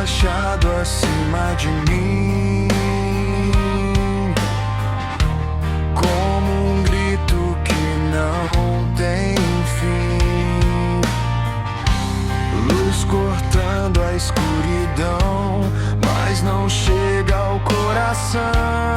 machado acima de mim, como um grito que não tem fim. Luz cortando a escuridão, mas não chega ao coração.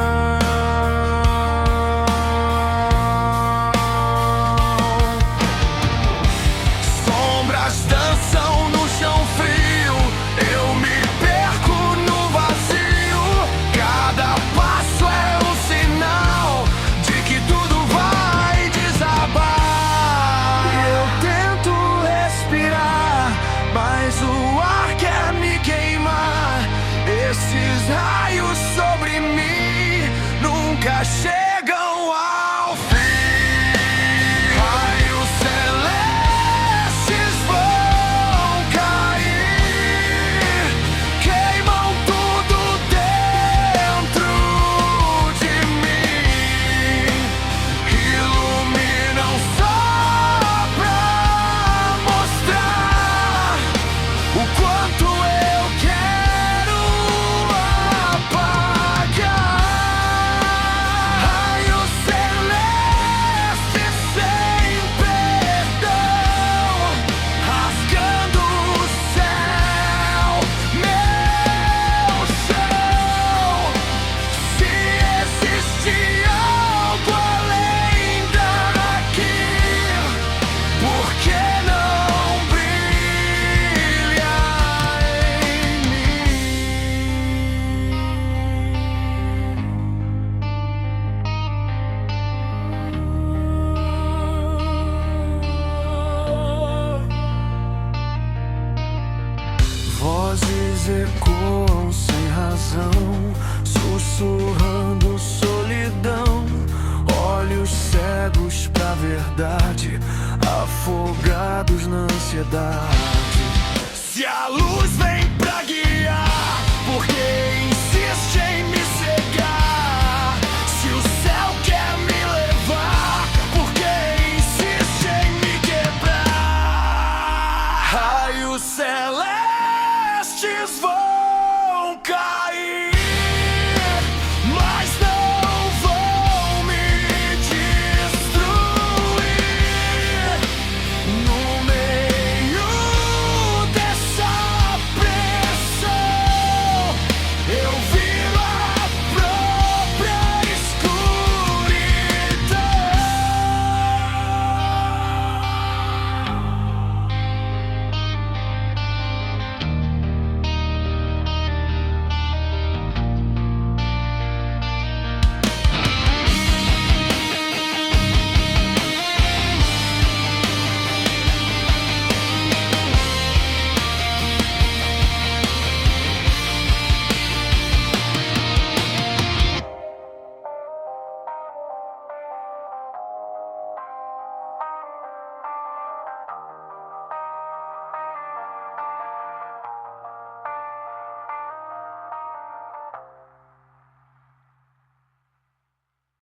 Esses raios sobre mim nunca chegam ao fim. Raios celestes vão cair, queimam tudo dentro de mim, iluminam só pra mostrar o quanto eu quero. Vozes ecoam sem razão, sussurrando solidão. Olhos cegos pra verdade, afogados na ansiedade. Se a luz vem